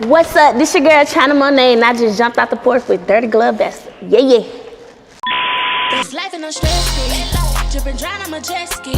What's up? This your girl China Monai, and I just jumped out the porch with dirty glove vest. Yeah. This life and I'm stressed. Drippin' drown, I'm a Jetski.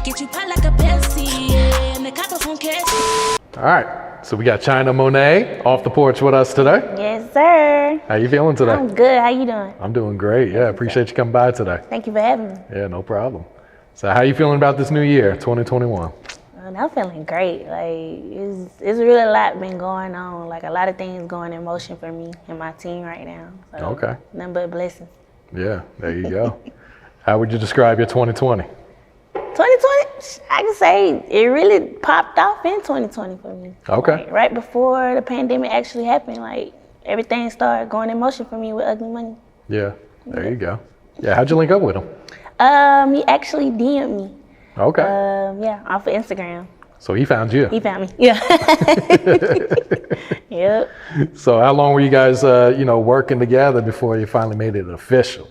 Get you pot like a Pepsi. Yeah, and the copper from Cassie. All right, so we got China Monai off the porch with us today. Yes, sir. How you feeling today? I'm good. How you doing? I'm doing great. Yeah, appreciate you coming by today. Thank you for having me. Yeah, no problem. So how you feeling about this new year, 2021? And I'm feeling great. Like it's really a lot been going on. Like a lot of things going in motion for me and my team right now. So Okay. Nothing but blessings. Yeah, there you go. How would you describe your 2020? 2020, I can say it really popped off in 2020 for me. Okay. Like, right before the pandemic actually happened, like everything started going in motion for me with Ugly Money. Yeah, there you go. Yeah, how'd you link up with him? He actually DM'd me. Okay. Yeah, off of Instagram. So he found you. He found me. Yeah. Yep. So how long were you guys, working together before you finally made it official?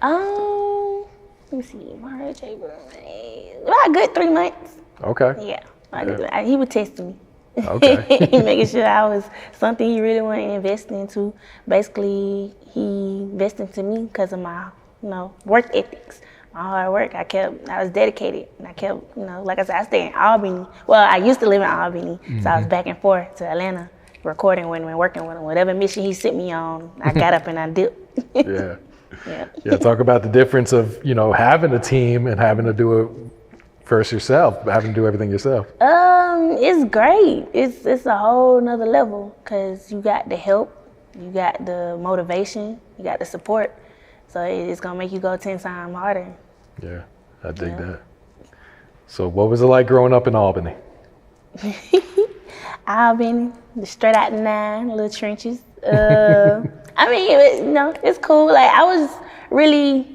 Let me see. March, April, May. About a good 3 months. Okay. Yeah. He would test me. Okay. Making sure I was something he really wanted to invest into. Basically, he invested into me because of my, work ethics. My hard work. I was dedicated, and I kept, like I said, I stay in Albany. Well, I used to live in Albany, so I was back and forth to Atlanta, recording when working with him. Whatever mission he sent me on, I got up and I dipped. Yeah. Yeah. Talk about the difference of, having a team and having to do it first yourself, having to do everything yourself. It's great. It's a whole nother level because you got the help, you got the motivation, you got the support. So it's gonna make you go 10 times harder. Yeah, I dig that. So what was it like growing up in Albany? Albany, straight out the 9, little trenches. It's cool. Like I was really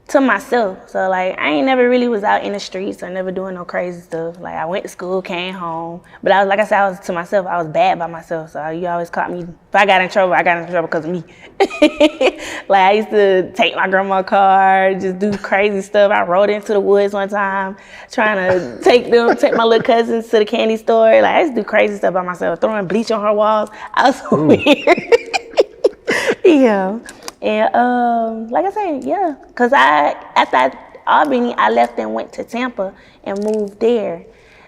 to myself. So like I ain't never really was out in the streets or never doing no crazy stuff. Like I went to school, came home, but I was to myself. I was bad by myself. So you always caught me. If I got in trouble because of me. Like I used to take my grandma's car, just do crazy stuff. I rode into the woods one time, trying to take my little cousins to the candy store. Like I used to do crazy stuff by myself, throwing bleach on her walls. I was so weird. Yeah. And like I said, yeah, because after Albany, I left and went to Tampa and moved there.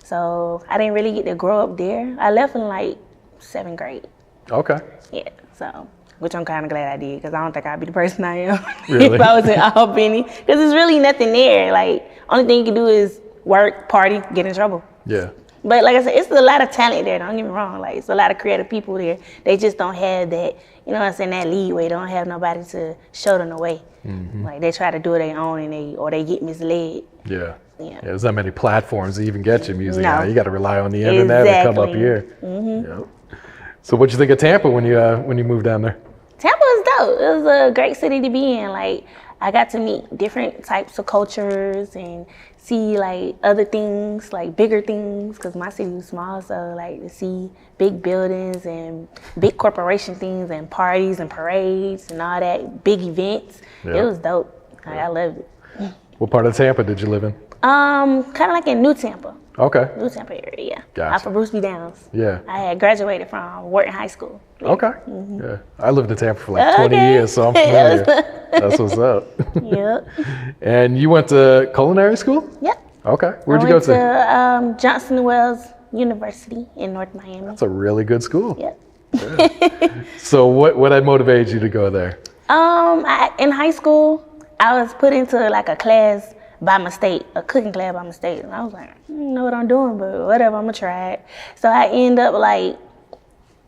So I didn't really get to grow up there. I left in like 7th grade. Okay. Yeah, so, which I'm kind of glad I did because I don't think I'd be the person I am Really? if I was in Albany. Because there's really nothing there. Like, only thing you can do is work, party, get in trouble. Yeah. But like I said, it's a lot of talent there, don't get me wrong. Like, it's a lot of creative people there. They just don't have that, that leeway. They don't have nobody to show them the way. Mm-hmm. Like, they try to do it their own or they get misled. Yeah. Yeah. There's not many platforms to even get your music No. out. You got to rely on the internet and come up here. Mm-hmm. Yep. So what'd you think of Tampa when you moved down there? Tampa was dope. It was a great city to be in. Like, I got to meet different types of cultures and see like other things, like bigger things, because my city was small. So like to see big buildings and big corporation things and parties and parades and all that, big events. Yeah. It was dope. Like, I loved it. What part of Tampa did you live in? Kind of like in New Tampa. Okay. New Tampa area, yeah. Gotcha. Off of Bruce B. Downs. Yeah. I had graduated from Wharton High School. Yeah. Okay. Mm-hmm. Yeah. I lived in Tampa for like 20 years, so I'm familiar. That's what's up. Yep. And you went to culinary school? Yep. Okay. Where'd you go to? I went to Johnson & Wales University in North Miami. That's a really good school. Yep. Yeah. So what had motivated you to go there? In high school, I was put into like a class by mistake, a cooking class by mistake. And I was like, I don't know what I'm doing, but whatever, I'm gonna try it. So I end up like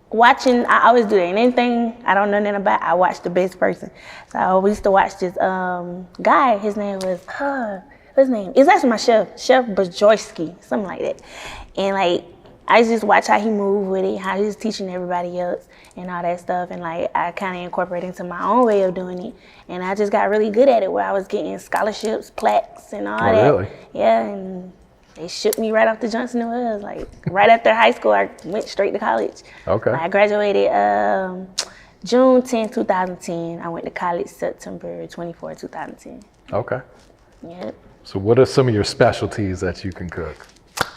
watching, I always do that. And anything I don't know nothing about, I watch the best person. So I always used to watch this guy, his name was, what's his name? It's actually my Chef Jetski, something like that. And like, I just watch how he moved with it, how he's teaching everybody else and all that stuff. And like, I kind of incorporated into my own way of doing it. And I just got really good at it where I was getting scholarships, plaques and all that. Really? Yeah, and they shipped me right off to Johnson & Wales. Like right after high school, I went straight to college. Okay. I graduated June 10, 2010. I went to college September 24, 2010. Okay. Yep. So what are some of your specialties that you can cook?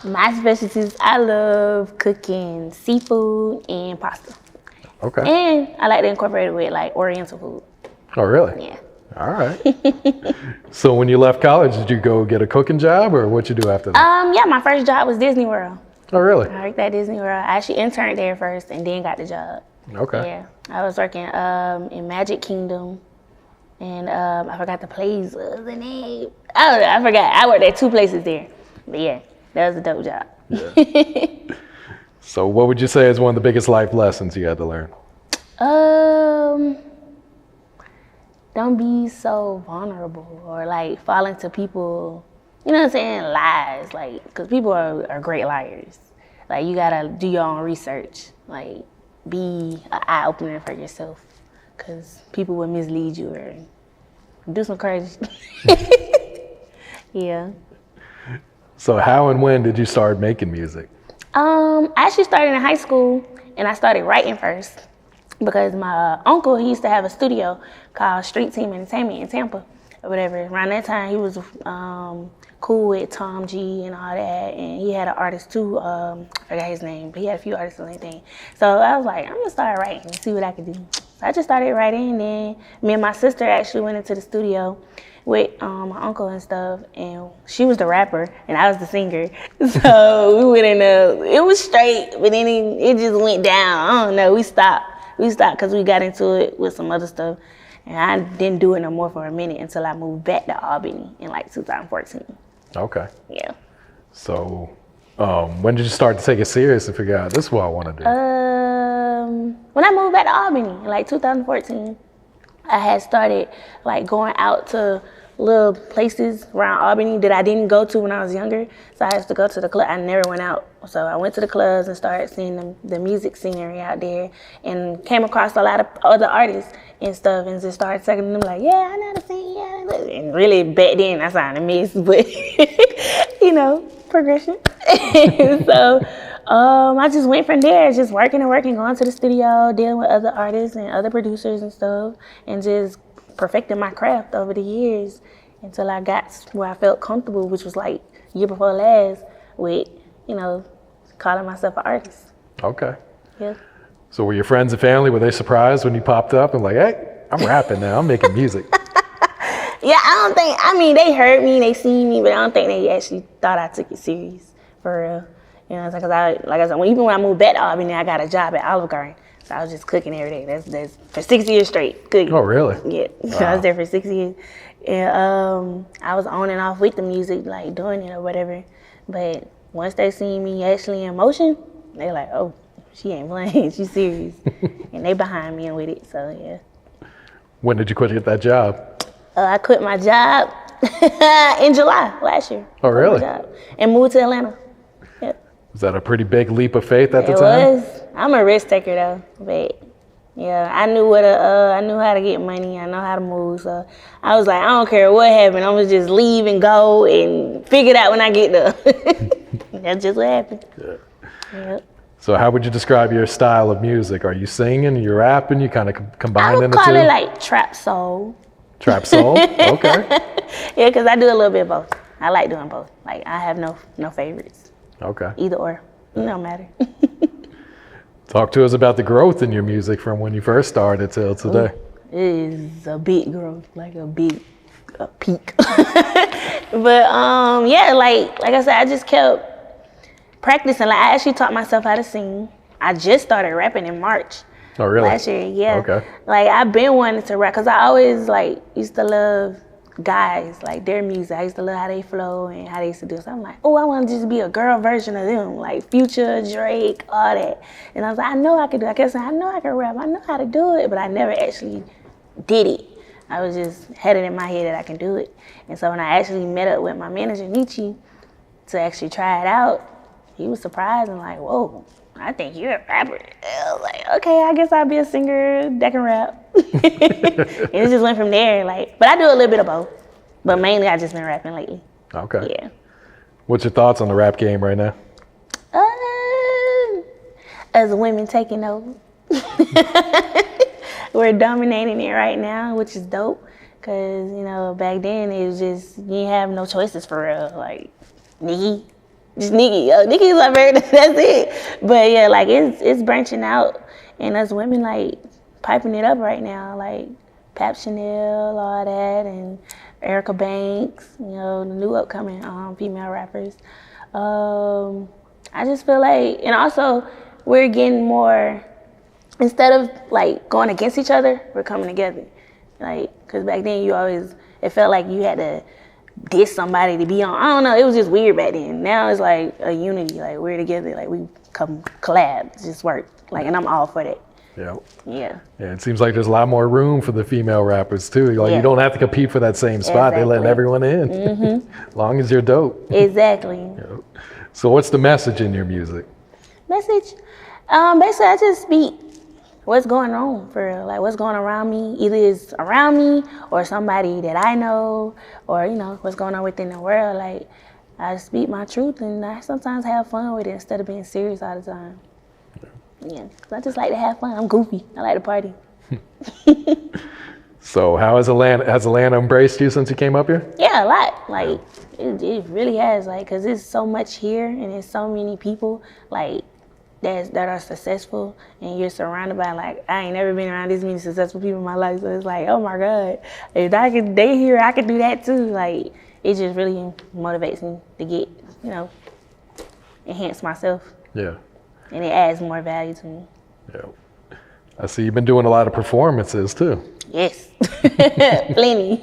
My specialties, I love cooking seafood and pasta. Okay. And I like to incorporate it with like Oriental food. Oh, really? Yeah. All right. So when you left college, did you go get a cooking job or what'd you do after that? Yeah, my first job was Disney World. Oh, really? I worked at Disney World. I actually interned there first and then got the job. Okay. Yeah. I was working in Magic Kingdom. And I forgot the place. What was the name? Oh, I forgot. I worked at 2 places there. But yeah, that was a dope job. Yeah. So what would you say is one of the biggest life lessons you had to learn? Don't be so vulnerable or like fall into people, you know what I'm saying, lies. Like, because people are great liars. Like, you gotta do your own research. Like, be an eye opener for yourself. Because people will mislead you or do some crazy. Yeah. So how and when did you start making music? I actually started in high school and I started writing first because my uncle, he used to have a studio called Street Team Entertainment in Tampa or whatever. Around that time, he was cool with Tom G and all that, and he had an artist too, I forgot his name, but he had a few artists and everything. So I was like, I'm gonna start writing and see what I could do. So I just started writing, and then me and my sister actually went into the studio with my uncle and stuff, and she was the rapper and I was the singer. So we went in there, it was straight, but then it just went down. I don't know, we stopped because we got into it with some other stuff, and I didn't do it no more for a minute until I moved back to Albany in like 2014. Okay. Yeah. So when did you start to take it serious and figure out this is what I want to do? When I moved back to Albany in like 2014, I had started like going out to little places around Albany that I didn't go to when I was younger. So I used to go to the club. I never went out. So I went to the clubs and started seeing the music scenery out there and came across a lot of other artists and stuff and just started talking to them like, yeah, I know how to sing, yeah. And really back then I sounded a mess, but you know, progression. So I just went from there, just working, going to the studio, dealing with other artists and other producers and stuff, and just perfecting my craft over the years until I got where I felt comfortable, which was like year before last, with, you know, calling myself an artist. Okay. Yeah. So were your friends and family, were they surprised when you popped up and like, hey, I'm rapping now, I'm making music? Yeah, they heard me, they seen me, but I don't think they actually thought I took it serious, for real. You know, because like I said, even when I moved back to Albany, I got a job at Olive Garden. So I was just cooking every day. That's for 6 years straight, cooking. Oh, really? Yeah. Wow. So I was there for 6 years. And I was on and off with the music, like doing it or whatever. But once they seen me actually in motion, they like, oh, she ain't playing, she's serious. And they behind me with it, so yeah. When did you quit that job? I quit my job in July last year. Oh, really? And moved to Atlanta. Yeah. Was that a pretty big leap of faith at the time? It was. I'm a risk taker though, but yeah, I knew I knew how to get money. I know how to move, so I was like, I don't care what happened. I'm gonna just leave and go and figure it out when I get there. That's just what happened. Yeah. Yep. So how would you describe your style of music? Are you singing, you rapping, you kind of combining the two? I would call it like trap soul. Trap soul? Okay. Yeah, because I do a little bit of both. I like doing both. Like, I have no favorites. Okay. Either or. It don't matter. Talk to us about the growth in your music from when you first started till today. It is a big growth, like a big peak. But yeah, like I said, I just kept practicing. Like, I actually taught myself how to sing. I just started rapping in March. Oh, really? Last year, yeah. Okay. Like, I've been wanting to rap because I always like used to love guys, like their music. I used to love how they flow and how they used to do it. So I'm like, oh, I want to just be a girl version of them, like Future, Drake, all that. And I was like, I know I could do it. I kept saying, I know I can rap. I know how to do it, but I never actually did it. I was just had it in my head that I can do it. And so when I actually met up with my manager, Nietzsche, to actually try it out, he was surprised and like, whoa, I think you're a rapper. I was like, okay, I guess I'll be a singer that can rap. And it just went from there. Like, but I do a little bit of both. But mainly I just been rapping lately. Okay. Yeah. What's your thoughts on the rap game right now? As women taking over. We're dominating it right now, which is dope. Cause, you know, back then it was just, you didn't have no choices for real. Like, Nicki, just Nikki. Nikki's my favorite. That's it. But yeah, like it's branching out, and us women like piping it up right now, like Pap Chanel, all that, and Erica Banks. You know, the new upcoming female rappers. I just feel like, and also we're getting more. Instead of like going against each other, we're coming together. Like, cause back then it felt like you had to diss somebody to be on. I don't know, it was just weird back then. Now it's like a unity, like we're together, like we come collab, just work. Like, and I'm all for that. Yeah. Yeah. Yeah, it seems like there's a lot more room for the female rappers too. Like you don't have to compete for that same spot. They let everyone in, as long as you're dope. Exactly. Yeah. So what's the message in your music? Message? Basically I just speak what's going on for real, like what's going around me, either it's around me or somebody that I know, or you know what's going on within the world. Like I speak my truth, and I sometimes have fun with it instead of being serious all the time. Yeah, cause I just like to have fun. I'm goofy. I like to party. So how has Atlanta embraced you since you came up here? Yeah, a lot. Like it really has. Like, cause there's so much here, and there's so many people like that are successful, and you're surrounded by, like, I ain't never been around this many successful people in my life, so it's like, oh my God, if they here, I could do that too. Like, it just really motivates me to get, you know, enhance myself. Yeah. And it adds more value to me. Yeah. I see you've been doing a lot of performances too. Yes, plenty.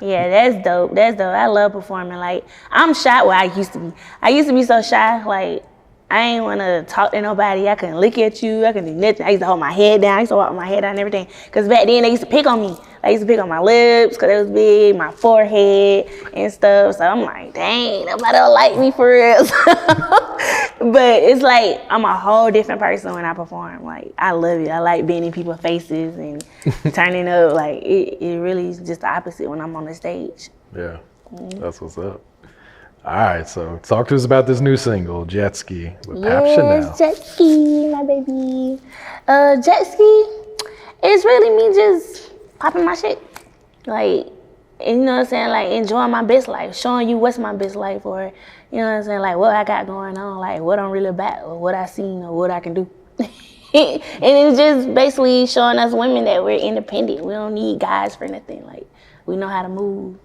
Yeah, that's dope. That's dope. I love performing. Like, I'm shy. Well, I used to be. I used to be so shy. Like, I ain't want to talk to nobody. I couldn't look at you. I couldn't do nothing. I used to hold my head down. I used to walk with my head down and everything. Because back then, they used to pick on me. I used to pick on my lips because it was big, my forehead and stuff. So I'm like, dang, nobody don't like me for real. But it's like, I'm a whole different person when I perform. Like, I love it. I like being in people's faces and turning up. Like, it really is just the opposite when I'm on the stage. Yeah, that's what's up. All right, so talk to us about this new single, Jetski, with Pap Chanel. Yes, Jetski, my baby. Jetski is really me just popping my shit. Like, you know what I'm saying? Like, enjoying my best life, showing you what's my best life, or, you know what I'm saying? Like, what I got going on, like, what I'm really about, or what I seen, or what I can do. And it's just basically showing us women that we're independent. We don't need guys for nothing. Like, we know how to move.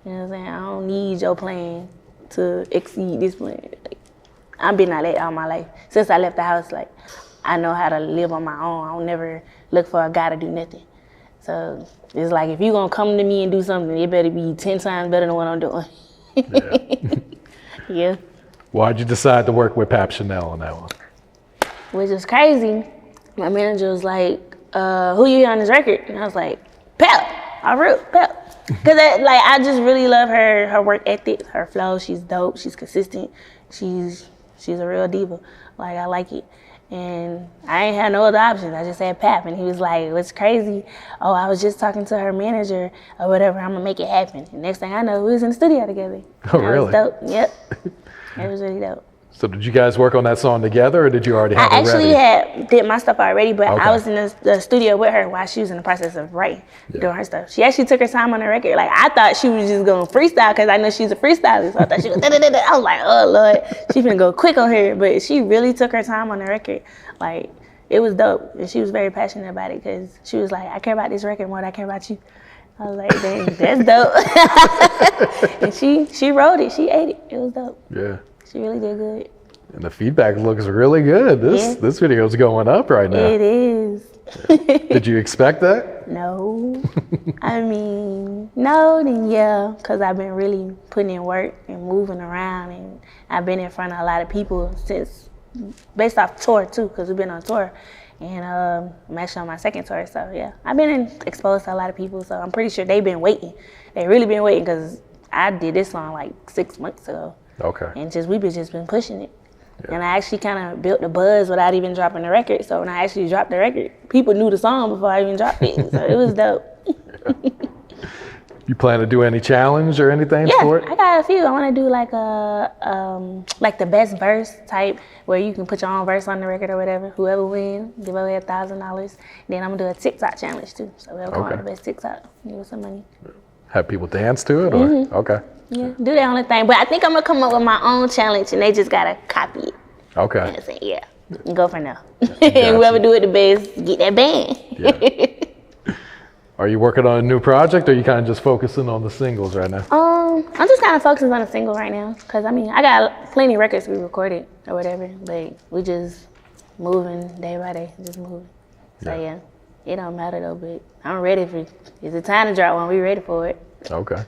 You know what I'm saying? I don't need your plan to exceed this plan. Like, I've been like that all my life. Since I left the house, like, I know how to live on my own. I don't never look for a guy to do nothing. So it's like, if you're gonna come to me and do something, it better be 10 times better than what I'm doing. Yeah. Yeah. Why'd you decide to work with Pap Chanel on that one? Which is crazy. My manager was like, who you hear on this record? And I was like, Pap. I wrote Pap. Cause I just really love her work ethic, her flow. She's dope. She's consistent. She's a real diva. Like, I like it. And I ain't had no other options. I just said Pap, and he was like, "What's crazy? Oh, I was just talking to her manager or whatever. I'm gonna make it happen." And next thing I know, we was in the studio together. Oh, really? That was dope. Yep. It was really dope. So did you guys work on that song together, or did you already have it ready? I actually did my stuff already, but I was in the studio with her while she was in the process of writing, doing her stuff. She actually took her time on the record. Like, I thought she was just going to freestyle because I know she's a freestyler. So I thought she was da-da-da-da. I was like, oh, Lord, she's going to go quick on her. But she really took her time on the record. Like, it was dope. And she was very passionate about it because she was like, I care about this record more than I care about you. I was like, dang, that's dope. And she wrote it. She ate it. It was dope. Yeah. She really did good. And the feedback looks really good. This video is going up right now. It is. Did you expect that? No. I mean, no, then yeah, because I've been really putting in work and moving around, and I've been in front of a lot of people since, based off tour too, because we've been on tour. And I'm actually on my second tour, so yeah. I've been exposed to a lot of people, so I'm pretty sure they've been waiting. They really been waiting, because I did this song like 6 months ago. Okay. And we've just been pushing it. Yeah. And I actually kind of built the buzz without even dropping the record. So when I actually dropped the record, people knew the song before I even dropped it. So it was dope. You plan to do any challenge or anything for it? I got a few. I want to do like like the best verse type, where you can put your own verse on the record or whatever. Whoever wins, give away $1,000. Then I'm gonna do a TikTok challenge too. So whoever comes on the best TikTok, give us some money. Have people dance to it, or okay. Yeah, do their own thing. But I think I'm gonna come up with my own challenge, and they just gotta copy it. Okay. And say, yeah, and go from there. Whoever do it the best, get that band. Yeah. Are you working on a new project, or are you kind of just focusing on the singles right now? I'm just kind of focusing on a single right now, cause I mean I got plenty of records we recorded or whatever, but we just moving day by day, just moving. So yeah, it don't matter though, but I'm ready for it. Is it time to drop one? We ready for it. Okay.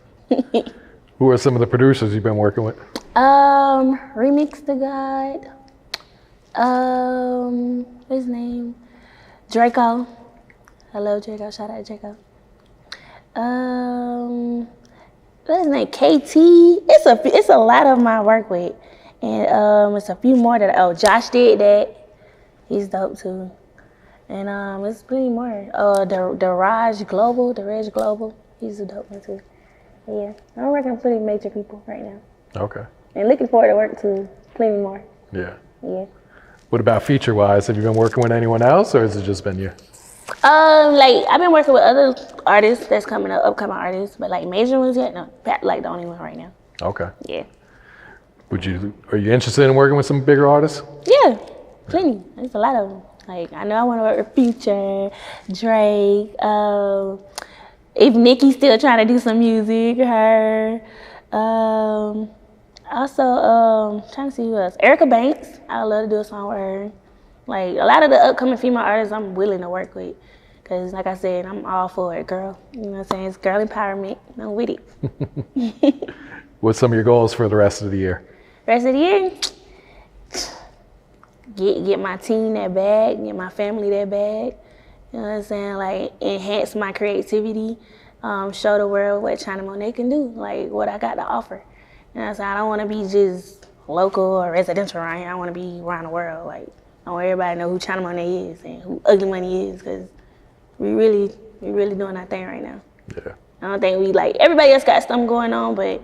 Who are some of the producers you've been working with? Remix the God. What's his name? Draco. I love Draco. Shout out to Draco. What's his name? KT. It's a lot of them I work with, and it's a few more that Josh did that. He's dope too, and it's plenty more. The Raj Global. He's a dope one too. Yeah, I'm working with pretty major people right now. Okay. And looking forward to work to plenty more. Yeah. Yeah. What about feature-wise? Have you been working with anyone else, or has it just been you? Like I've been working with other artists that's coming up, upcoming artists, but like major ones yet, no. Pat like the only one right now. Okay. Yeah. Are you interested in working with some bigger artists? Yeah, plenty. There's a lot of them. Like I know I want to work with Future, Drake. If Nicki's still trying to do some music, her. Also, trying to see who else. Erica Banks. I would love to do a song with her. Like a lot of the upcoming female artists, I'm willing to work with, cause like I said, I'm all for it, girl. You know what I'm saying? It's girl empowerment. I'm with it. What's some of your goals for the rest of the year? Rest of the year, get my team that bag, get my family that bag. You know what I'm saying? Like enhance my creativity, show the world what China Monai can do, like what I got to offer. You know what I'm saying? I don't want to be just local or residential around here. I want to be around the world. Like I want everybody to know who China Monai is and who Ugly Money is, because we really doing our thing right now. Yeah. I don't think everybody else got something going on, but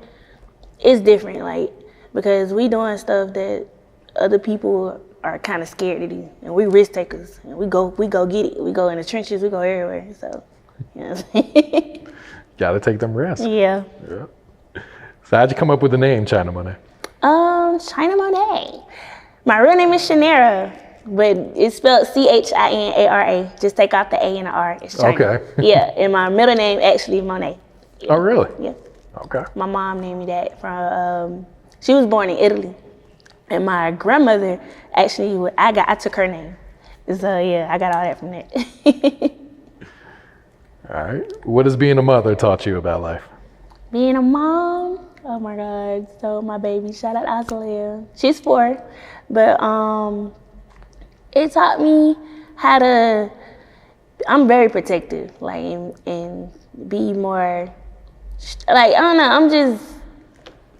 it's different, like, because we doing stuff that other people are kind of scared to do, and we risk takers, and we go get it. We go in the trenches, we go everywhere. So, you know what I'm saying? Gotta take them risks. Yeah. Yeah. So how'd you come up with the name China Monai? China Monai. My real name is Shanera, but it's spelled Chinara. Just take out the A and the R. It's China. Okay. Yeah, and my middle name actually Monet. Yeah. Oh, really? Yeah. Okay. My mom named me that from. She was born in Italy, and my grandmother actually I took her name. So yeah, I got all that from that. All right. What has being a mother taught you about life? Being a mom, oh my God. So my baby, shout out Azalia. She's 4, but it taught me how to. I'm very protective, like and be more. Like I don't know. I'm just,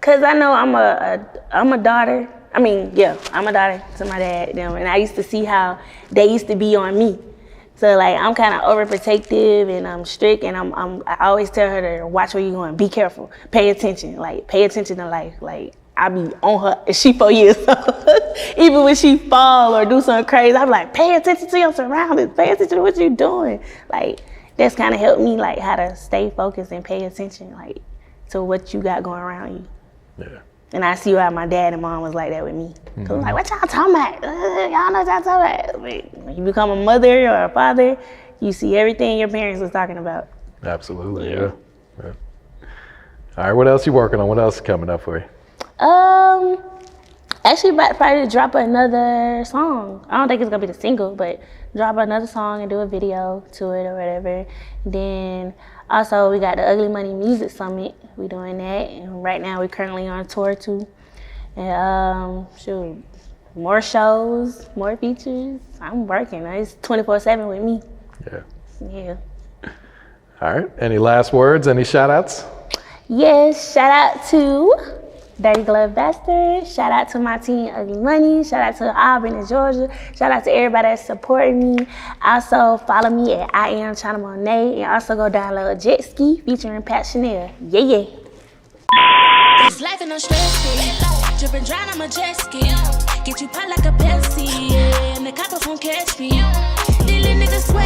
cause I know I'm a daughter. I mean, yeah, I'm a daughter to my dad, them, and I used to see how they used to be on me. So like I'm kind of overprotective and I'm strict, and I always tell her to watch where you're going, be careful, pay attention, like pay attention to life. Like I be on her, and she 4 years old. Even when she fall or do something crazy, I'm like, pay attention to your surroundings, pay attention to what you're doing. Like that's kind of helped me like how to stay focused and pay attention like to what you got going around you. Yeah. And I see why my dad and mom was like that with me. Cause I'm like, what y'all talking about? Y'all know what y'all talking about. But when you become a mother or a father, you see everything your parents was talking about. Absolutely, yeah. All right, what else you working on? What else is coming up for you? Actually about to probably drop another song. I don't think it's gonna be the single, but drop another song and do a video to it or whatever. Then also we got the Ugly Money Music Summit. We doing that, and right now we're currently on tour too. And more shows, more features. I'm working. It's 24/7 with me. Yeah. Yeah. All right. Any last words? Any shout outs? Yes, shout out to Dirty Glove Bastard. Shout out to my team, Ugly Money. Shout out to Albany, Georgia. Shout out to everybody that's supporting me. Also, follow me at I Am China Monai. And also go download Jetski featuring Pap Chanel. Yeah. It's life and I'm stress-free. Drippin' dry, I'm a Jetski. Get you pot like a Pepsi. Yeah, and the coppers won't catch me. These little niggas sweat.